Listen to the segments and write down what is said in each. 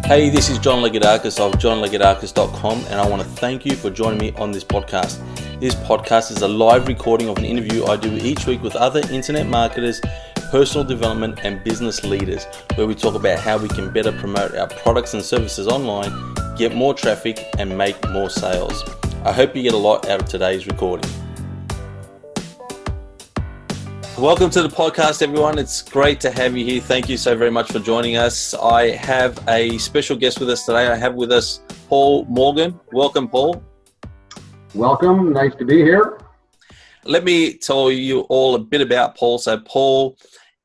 Hey, this is John Legadakis of johnlegadakis.com, and I want to thank you for joining me on this podcast. This podcast is a live recording of an interview I do each week with other internet marketers, personal development, and business leaders, where we talk about how we can better promote our products and services online, get more traffic, and make more sales. I hope you get a lot out of today's recording. Welcome to the podcast, everyone. It's great to have you here. Thank you so very much for joining us. I have a special guest with us today. I have with us Paul Morgan. Welcome, Paul. Welcome. Nice to be here. Let me tell you all a bit about Paul. So Paul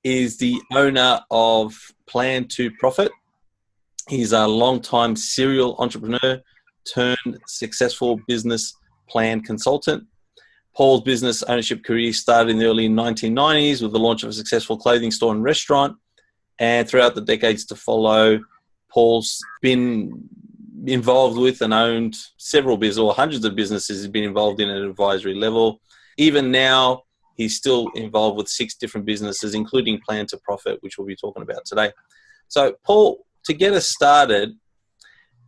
is the owner of Plan to Profit. He's a long-time serial entrepreneur turned successful business plan consultant. Paul's business ownership career started in the early 1990s with the launch of a successful clothing store and restaurant. And throughout the decades to follow, Paul's been involved with and owned several businesses, or hundreds of businesses he's been involved in at an advisory level. Even now, he's still involved with 6 different businesses, including Plan to Profit, which we'll be talking about today. So, Paul, to get us started,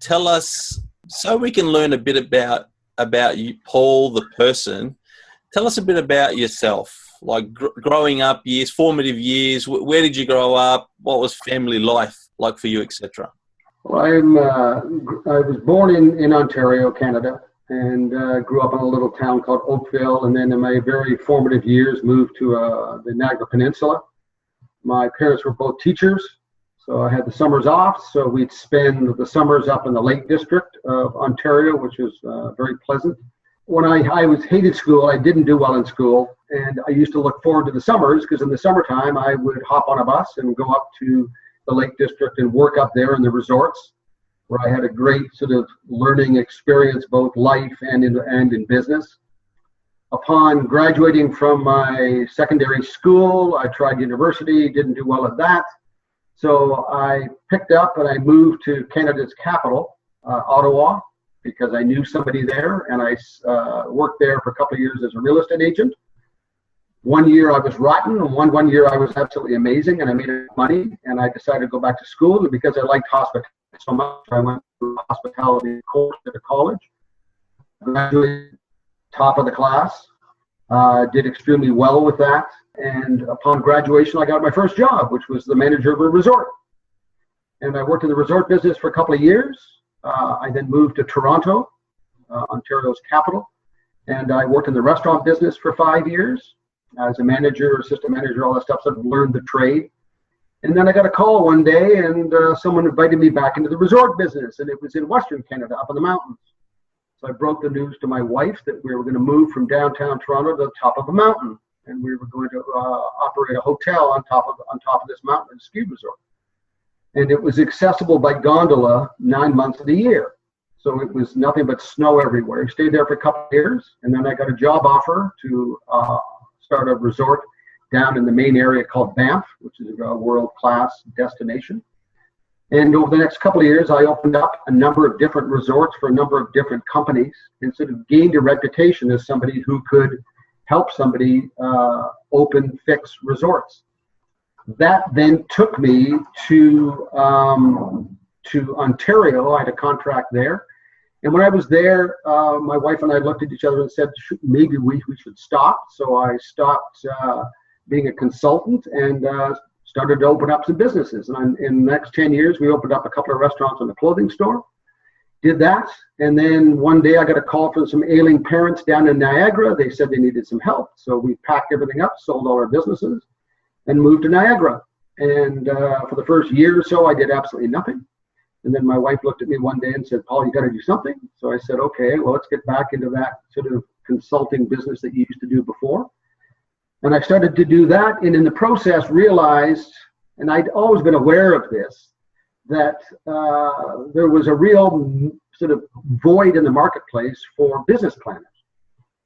tell us, so we can learn a bit about you, Paul, the person. Tell us a bit about yourself, like growing up years, formative years. Where did you grow up? What was family life like for you, etc.? Well, I was born in Ontario, Canada, and grew up in a little town called Oakville. And then in my very formative years, moved to the Niagara Peninsula. My parents were both teachers, so I had the summers off. So we'd spend the summers up in the Lake District of Ontario, which was very pleasant. When I hated school, I didn't do well in school, and I used to look forward to the summers because in the summertime I would hop on a bus and go up to the Lake District and work up there in the resorts, where I had a great sort of learning experience, both life and in business. Upon graduating from my secondary school, I tried university, didn't do well at that, so I picked up and I moved to Canada's capital, Ottawa, because I knew somebody there, and I worked there for a couple of years as a real estate agent. One year I was rotten, and one year I was absolutely amazing, and I made money, and I decided to go back to school. And because I liked hospitality so much, I went to a hospitality course at a college. Graduated top of the class, did extremely well with that, and upon graduation I got my first job, which was the manager of a resort. And I worked in the resort business for a couple of years. I then moved to Toronto, Ontario's capital, and I worked in the restaurant business for 5 years as a manager, assistant manager, all that stuff, so I learned the trade. And then I got a call one day, and someone invited me back into the resort business, and it was in Western Canada, up in the mountains. So I broke the news to my wife that we were going to move from downtown Toronto to the top of a mountain, and we were going to operate a hotel on top of this mountain, a ski resort. And it was accessible by gondola 9 months of the year. So it was nothing but snow everywhere. I stayed there for a couple of years, and then I got a job offer to start a resort down in the main area called Banff, which is a world-class destination. And over the next couple of years, I opened up a number of different resorts for a number of different companies, and sort of gained a reputation as somebody who could help somebody fix resorts. That then took me to Ontario. I had a contract there. And when I was there, my wife and I looked at each other and said, maybe we should stop. So I stopped being a consultant and started to open up some businesses. And in the next 10 years, we opened up a couple of restaurants and a clothing store. Did that. And then one day I got a call from some ailing parents down in Niagara. They said they needed some help. So we packed everything up, sold all our businesses, and moved to Niagara. And for the first year or so, I did absolutely nothing. And then my wife looked at me one day and said, Paul, you got to do something. So I said, okay, well, let's get back into that sort of consulting business that you used to do before. And I started to do that, and in the process realized, and I'd always been aware of this, that there was a real sort of void in the marketplace for business planners,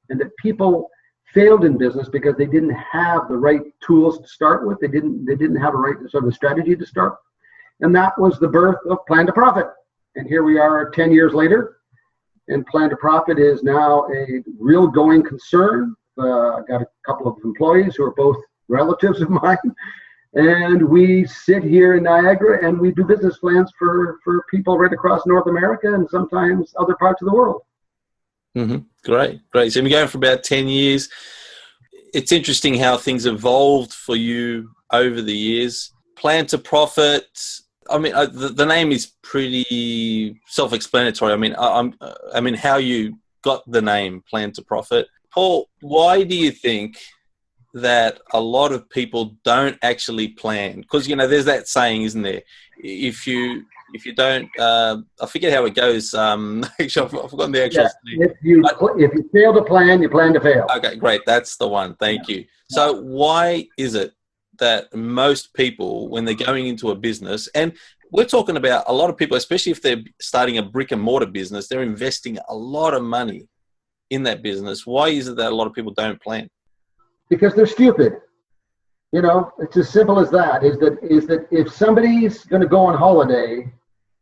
and that people failed in business because they didn't have the right tools to start with. They didn't have a right sort of strategy to start. And that was the birth of Plan to Profit. And here we are 10 years later, and Plan to Profit is now a real going concern. Got a couple of employees who are both relatives of mine, And we sit here in Niagara and we do business plans for people right across North America and sometimes other parts of the world. Mm-hmm. Great. So we're going for about 10 years. It's interesting how things evolved for you over the years. Plan to Profit. I mean, the name is pretty self-explanatory. I mean, how you got the name Plan to Profit. Paul, why do you think that a lot of people don't actually plan? Because, there's that saying, isn't there? If you don't, I forget how it goes. Actually, I've forgotten the actual thing. If you fail to plan, you plan to fail. Okay, great. That's the one. Thank you. So why is it that most people, when they're going into a business, and we're talking about a lot of people, especially if they're starting a brick and mortar business, they're investing a lot of money in that business. Why is it that a lot of people don't plan? Because they're stupid. It's as simple as that. Is that if somebody's going to go on holiday,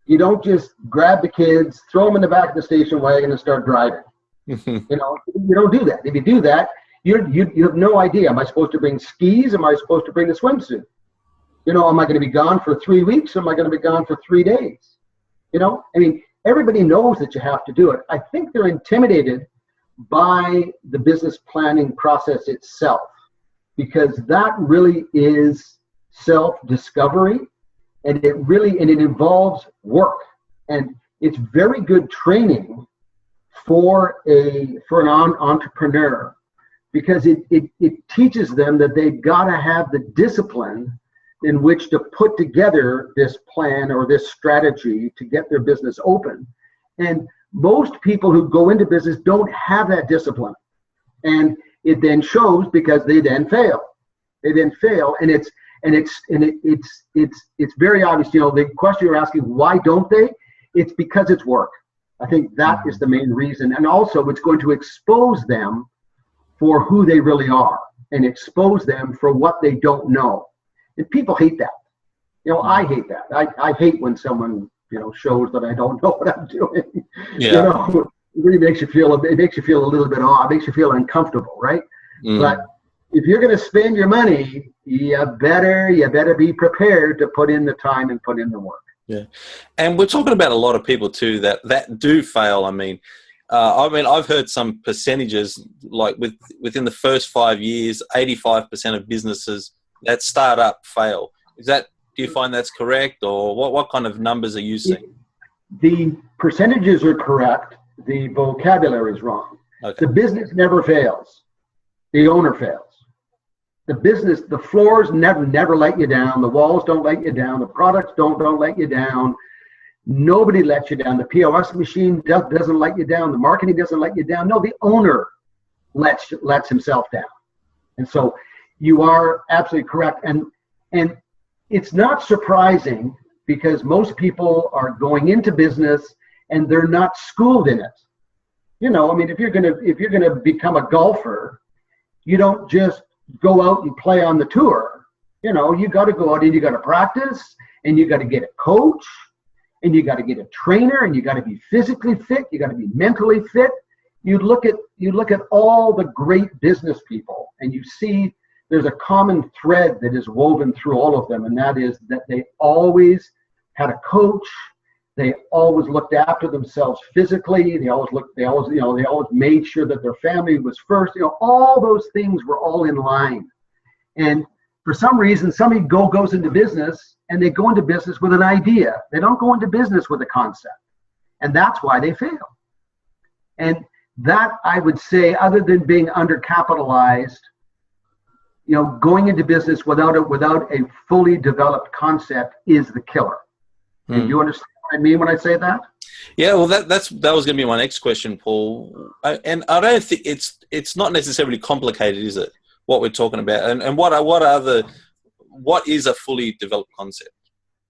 you don't just grab the kids, throw them in the back of the station wagon and start driving. You don't do that. If you do that, you have no idea. Am I supposed to bring skis? Am I supposed to bring the swimsuit? Am I going to be gone for 3 weeks? Or am I going to be gone for 3 days? Everybody knows that you have to do it. I think they're intimidated by the business planning process itself, because that really is self-discovery, and it involves work, and it's very good training for an entrepreneur, because it teaches them that they've got to have the discipline in which to put together this plan or this strategy to get their business open. And most people who go into business don't have that discipline, and it then shows because they then fail. And it's very obvious. The question you're asking, why don't they? It's because it's work. I think that is the main reason, and also it's going to expose them for who they really are and expose them for what they don't know. And people hate that. I hate that. I hate when someone shows that I don't know what I'm doing. Yeah. It really makes you feel a little bit odd. It makes you feel uncomfortable, right? But if you're going to spend your money, you better be prepared to put in the time and put in the work. Yeah. And we're talking about a lot of people too that do fail. I've heard some percentages, like within the first 5 years, 85% of businesses that start up fail. Do you find that's correct, or what kind of numbers are you seeing? The percentages are correct. The vocabulary is wrong. Okay. The business never fails. The owner fails. The floors never let you down. The walls don't let you down. The products don't let you down. Nobody lets you down. The POS machine doesn't let you down. The marketing doesn't let you down. No, the owner lets himself down. And so you are absolutely correct. And it's not surprising, because most people are going into business and they're not schooled in it. If you're gonna become a golfer, you don't just go out and play on the tour. You got to go out and you got to practice, and you got to get a coach, and you got to get a trainer, and you got to be physically fit. You got to be mentally fit. You look at all the great business people, and you see there's a common thread that is woven through all of them, and that is that they always had a coach. They always looked after themselves physically. They always made sure that their family was first. All those things were all in line. And for some reason, somebody goes into business, and they go into business with an idea. They don't go into business with a concept, and that's why they fail. And that, I would say, other than being undercapitalized, going into business without a fully developed concept is the killer. Do you understand what I mean when I say that? Yeah, well, that was going to be my next question, Paul. And I don't think it's not necessarily complicated, is it? What we're talking about, and what is a fully developed concept?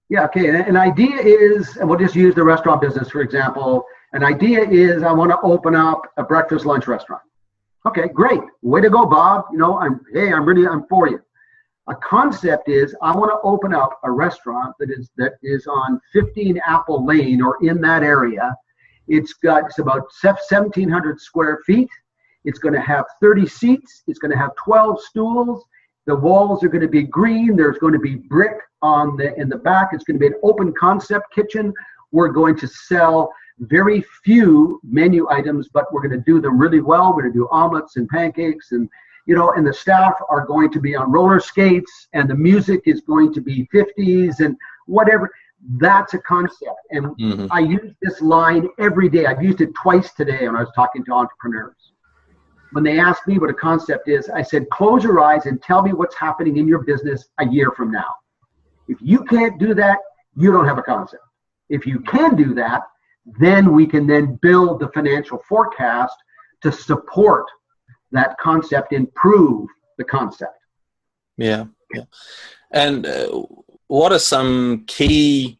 Yeah, okay. An idea is, and we'll just use the restaurant business for example. An idea is, I want to open up a breakfast lunch restaurant. Okay, great. Way to go, Bob. I'm for you. A concept is, I want to open up a restaurant that is on 15 Apple Lane or in that area. It's about 1,700 square feet. It's going to have 30 seats. It's going to have 12 stools. The walls are going to be green. There's going to be brick in the back. It's going to be an open concept kitchen. We're going to sell very few menu items, but we're going to do them really well. We're going to do omelets and pancakes, and and the staff are going to be on roller skates, and the music is going to be 50s and whatever. That's a concept. And I use this line every day. I've used it twice today when I was talking to entrepreneurs. When they ask me what a concept is, I said, close your eyes and tell me what's happening in your business a year from now. If you can't do that, you don't have a concept. If you can do that, then we can then build the financial forecast to support that concept, improve the concept. Yeah. And what are some key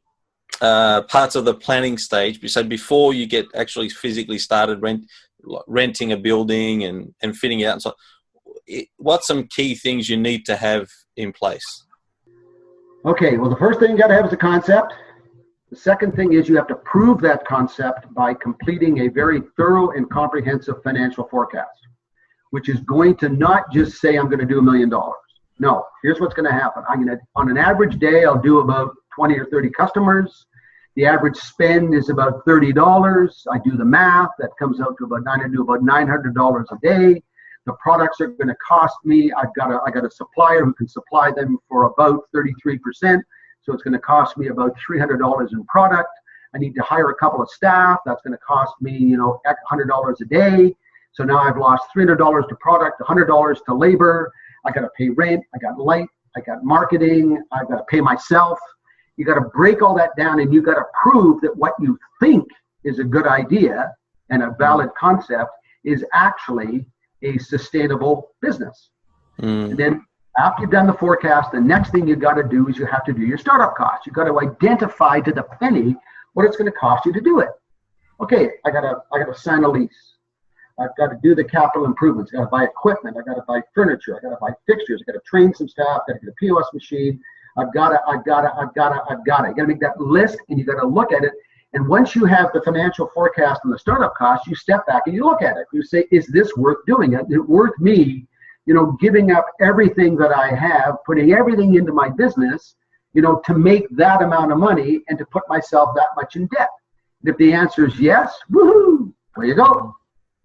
parts of the planning stage? So before you get actually physically started renting a building and fitting it out, and so what's some key things you need to have in place? Okay, well, the first thing you got to have is a concept. The second thing is you have to prove that concept by completing a very thorough and comprehensive financial forecast, which is going to not just say I'm going to do $1 million. No, here's what's going to happen. On an average day, I'll do about 20 or 30 customers. The average spend is about $30. I do the math. That comes out to about $900 a day. The products are going to cost me. I got a supplier who can supply them for about 33%. So it's going to cost me about $300 in product. I need to hire a couple of staff. That's going to cost me, $100 a day. So now I've lost $300 to product, $100 to labor. I got to pay rent. I got light. I got marketing. I got to pay myself. You got to break all that down, and you got to prove that what you think is a good idea and a valid concept is actually a sustainable business. And then after you've done the forecast, the next thing you got to do is you have to do your startup costs. You got to identify to the penny what it's going to cost you to do it. Okay, I got to sign a lease. I've got to do the capital improvements. I got to buy equipment. I got to buy furniture. I got to buy fixtures. I got to train some staff. I got to get a POS machine. I've got to. You got to make that list, and you got to look at it. And once you have the financial forecast and the startup costs, you step back and you look at it. You say, is this worth doing? Is it worth me, giving up everything that I have, putting everything into my business, to make that amount of money and to put myself that much in debt? And if the answer is yes, woohoo, there you go.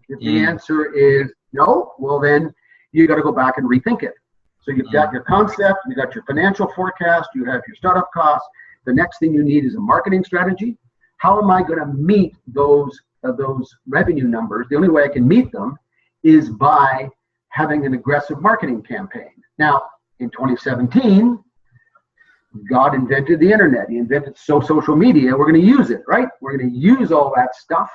If the answer is no, well then you got to go back and rethink it. So you've got your concept, you've got your financial forecast, you have your startup costs. The next thing you need is a marketing strategy. How am I going to meet those revenue numbers? The only way I can meet them is by having an aggressive marketing campaign. Now, in 2017, God invented the internet. He invented social media. We're going to use it, right? We're going to use all that stuff.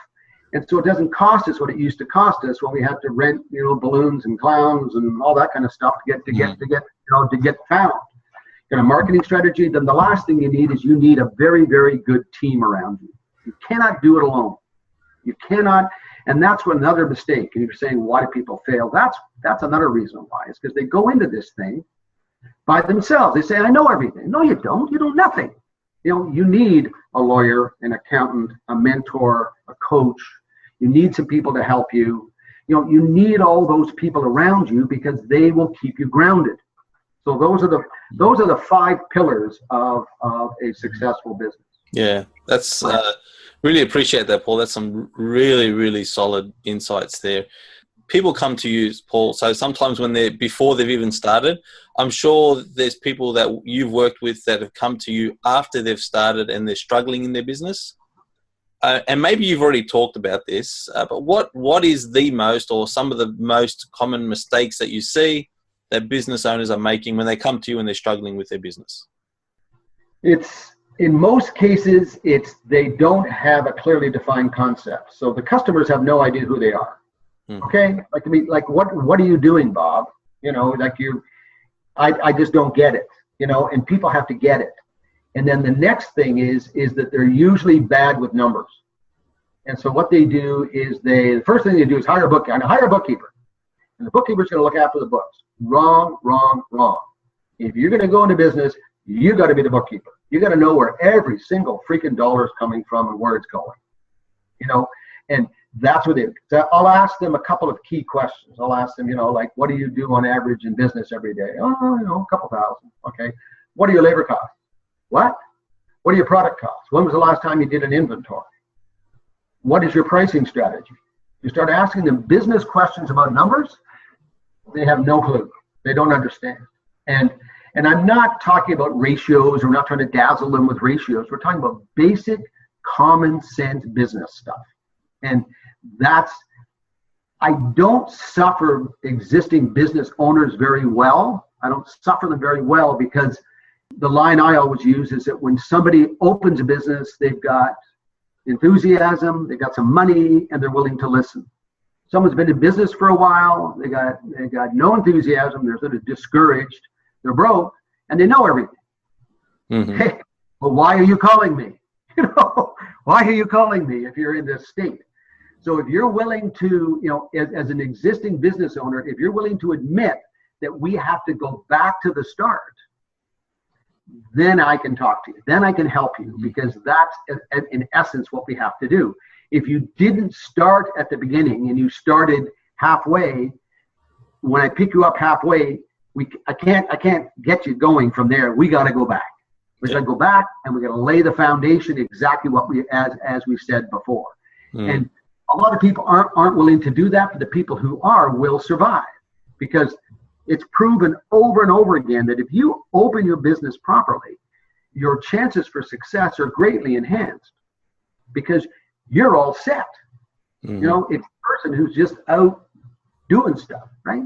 And so it doesn't cost us what it used to cost us when we had to rent, balloons and clowns and all that kind of stuff to get found. Got a marketing strategy. Then the last thing you need is you need a very, very good team around you. You cannot do it alone. You cannot, and that's what another mistake. And you're saying, why do people fail? That's another reason why. It's because they go into this thing by themselves. They say, I know everything. No, you don't. You know nothing. You need a lawyer, an accountant, a mentor, a coach. You need some people to help you. You need all those people around you because they will keep you grounded. So those are the 5 pillars of a successful business. Yeah, that's really appreciate that, Paul. That's some really, really solid insights there. People come to you, Paul. So sometimes before they've even started, I'm sure there's people that you've worked with that have come to you after they've started and they're struggling in their business. And maybe you've already talked about this, but what is the most or some of the most common mistakes that you see that business owners are making when they come to you and they're struggling with their business? In most cases, they don't have a clearly defined concept. So the customers have no idea who they are. Okay? What are you doing, Bob? I just don't get it, and people have to get it. And then the next thing is that they're usually bad with numbers. And so what they do is the first thing they do is hire a bookkeeper. And the bookkeeper's going to look after the books. Wrong, wrong, wrong. If you're going to go into business, you got to be the bookkeeper. You got to know where every single freaking dollar is coming from and where it's going. And That's what it is. So I'll ask them a couple of key questions. I'll ask them, like, what do you do on average in business every day? Oh, a couple thousand. Okay. What are your labor costs? What? What are your product costs? When was the last time you did an inventory? What is your pricing strategy? You start asking them business questions about numbers, they have no clue. They don't understand. And I'm not talking about ratios. We're not trying to dazzle them with ratios. We're talking about basic common sense business stuff. And I don't suffer existing business owners very well. I don't suffer them very well because the line I always use is that when somebody opens a business, they've got enthusiasm, they've got some money, and they're willing to listen. Someone's been in business for a while, they got no enthusiasm, they're sort of discouraged, they're broke, and they know everything. Mm-hmm. Hey, well, why are you calling me? Why are you calling me if you're in this state? So if you're willing to, as an existing business owner, if you're willing to admit that we have to go back to the start, then I can talk to you. Then I can help you, because that's in essence what we have to do. If you didn't start at the beginning and you started halfway, when I pick you up halfway, I can't get you going from there. We got to go back. We got to go back, and we got to lay the foundation exactly what as we said before. And a lot of people aren't willing to do that, but the people who are will survive, because it's proven over and over again that if you open your business properly, your chances for success are greatly enhanced because you're all set. Mm-hmm. It's the person who's just out doing stuff, right?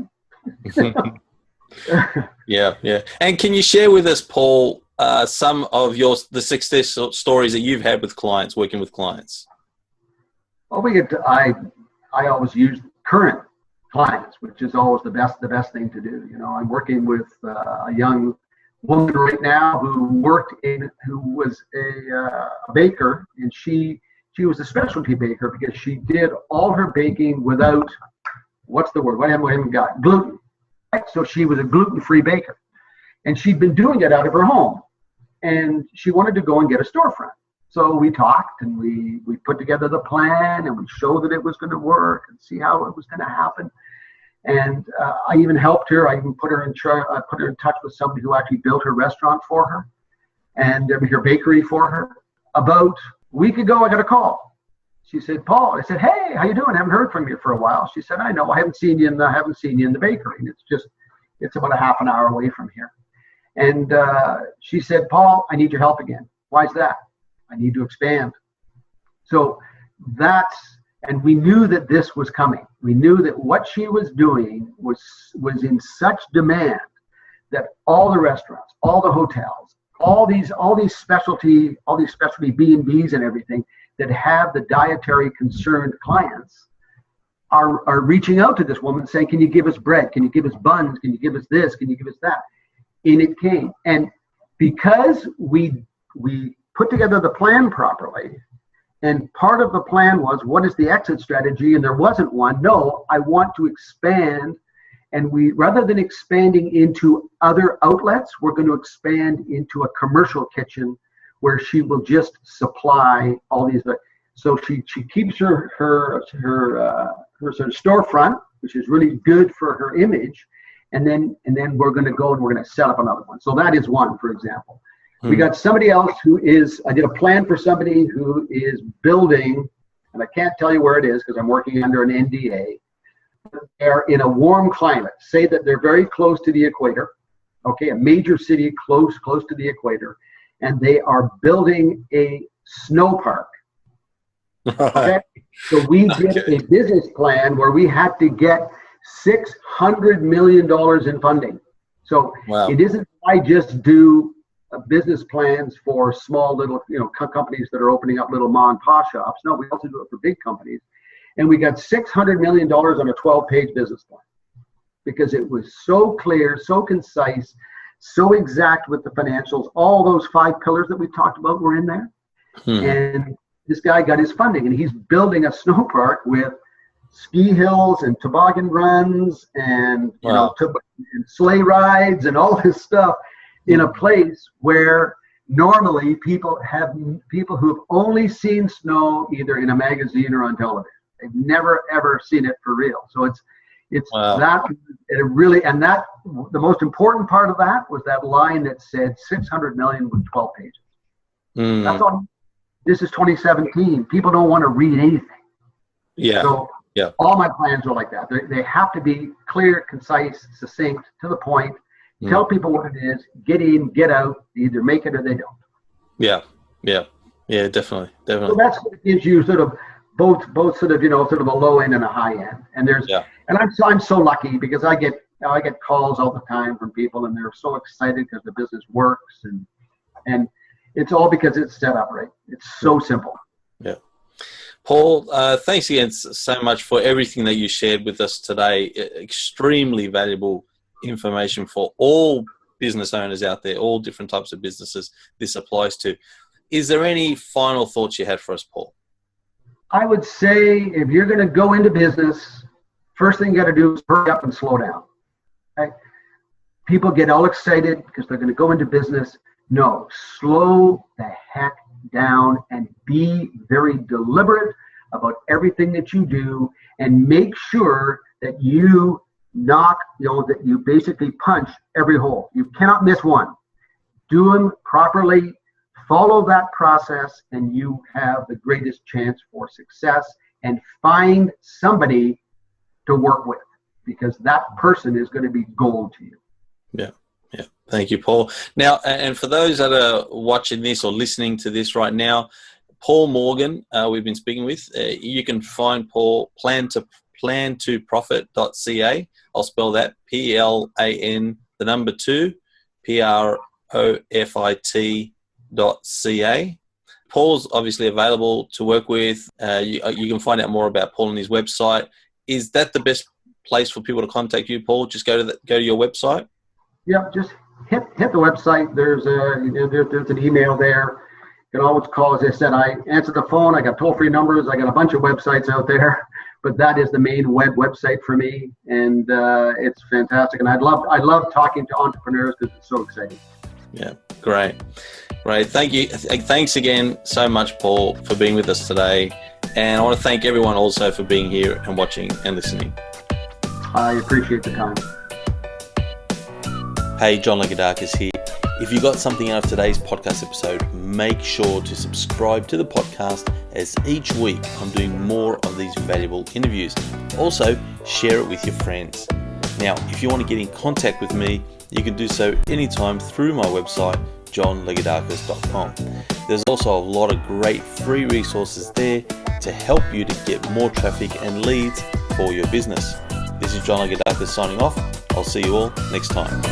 Yeah. And can you share with us, Paul, some of the success stories that you've had with clients, working with clients? Well, I always use current clients, which is always the best thing to do. I'm working with a young woman right now who was a baker, and she was a specialty baker because she did all her baking without, what's the word? What haven't we got? Gluten. Right? So she was a gluten-free baker, and she'd been doing it out of her home, and she wanted to go and get a storefront. So we talked, and we put together the plan, and we showed that it was going to work and see how it was going to happen. And I even helped her. I even put her in touch with somebody who actually built her restaurant for her and her bakery for her. About a week ago, I got a call. She said, "Paul," I said, "Hey, how you doing? I haven't heard from you for a while." She said, "I know. I haven't seen you in the bakery. And it's about a half an hour away from here." And she said, "Paul, I need your help again." "Why is that?" "I need to expand." So and we knew that this was coming. We knew that what she was doing was in such demand that all the restaurants, all the hotels, all these specialty B&Bs and everything that have the dietary concerned clients are reaching out to this woman saying, "Can you give us bread? Can you give us buns? Can you give us this? Can you give us that?" And it came. And because we put together the plan properly, and part of the plan was, what is the exit strategy? And there wasn't one. No, I want to expand. And rather than expanding into other outlets, we're going to expand into a commercial kitchen where she will just supply all these. So she keeps her sort of storefront, which is really good for her image. And then we're going to go and we're going to set up another one. So that is one, for example. We got somebody else I did a plan for somebody who is building, and I can't tell you where it is because I'm working under an NDA. They're in a warm climate. Say that they're very close to the equator, okay, a major city close to the equator, and they are building a snow park. Okay? So we did a business plan where we had to get $600 million in funding. So It isn't I just do business plans for small little companies that are opening up little mom and pop shops. No, we also do it for big companies. And we got $600 million on a 12-page business plan because it was so clear, so concise, so exact with the financials. All those 5 pillars that we talked about were in there. And this guy got his funding, and he's building a snow park with ski hills and toboggan runs and and sleigh rides and all this stuff in a place where normally people who have only seen snow either in a magazine or on television. They've never ever seen it for real. So it's Wow. that it really, and that the most important part of that was that line that said 600 million with 12 pages. That's all. This is 2017. People don't want to read anything. Yeah. So Yeah. all my plans are like that. They have to be clear, concise, succinct, to the point. Tell people what it is. Get in, get out. They either make it or they don't. Yeah. Yeah. Yeah. Definitely. So Definitely. that's what gives you sort of both sort of, sort of a low end and a high end. And and I'm so lucky because I get calls all the time from people, and they're so excited because the business works, and it's all because it's set up right. It's so simple. Yeah. Paul, thanks again so much for everything that you shared with us today. Extremely valuable information for all business owners out there, all different types of businesses this applies to. Is there any final thoughts you had for us, Paul? I would say if you're going to go into business, first thing you got to do is hurry up and slow down. Okay? People get all excited because they're going to go into business. No, slow the heck down and be very deliberate about everything that you do, and make sure that you that you basically punch every hole. You cannot miss one. Do them properly. Follow that process, and you have the greatest chance for success. And find somebody to work with, because that person is going to be gold to you. Yeah. Yeah. Thank you, Paul. Now, and for those that are watching this or listening to this right now, Paul Morgan, we've been speaking with. You can find Paul plan2profit.ca. I'll spell that PLAN, the number 2, PROFIT.ca. Paul's obviously available to work with. You can find out more about Paul on his website. Is that the best place for people to contact you, Paul? Just go to your website. Yep, just hit the website. There's an email there. You can always call. As I said, I answer the phone. I got toll-free numbers. I got a bunch of websites out there, but that is the main website for me, and it's fantastic. And I love talking to entrepreneurs because it's so exciting. Yeah, great. Thank you. Thanks again so much, Paul, for being with us today. And I want to thank everyone also for being here and watching and listening. I appreciate the time. Hey, John Lagoudakis here. If you got something out of today's podcast episode, make sure to subscribe to the podcast, as each week I'm doing more of these valuable interviews. Also, share it with your friends. Now, if you want to get in contact with me, you can do so anytime through my website, johnlagoudakis.com. There's also a lot of great free resources there to help you to get more traffic and leads for your business. This is John Lagoudakis signing off. I'll see you all next time.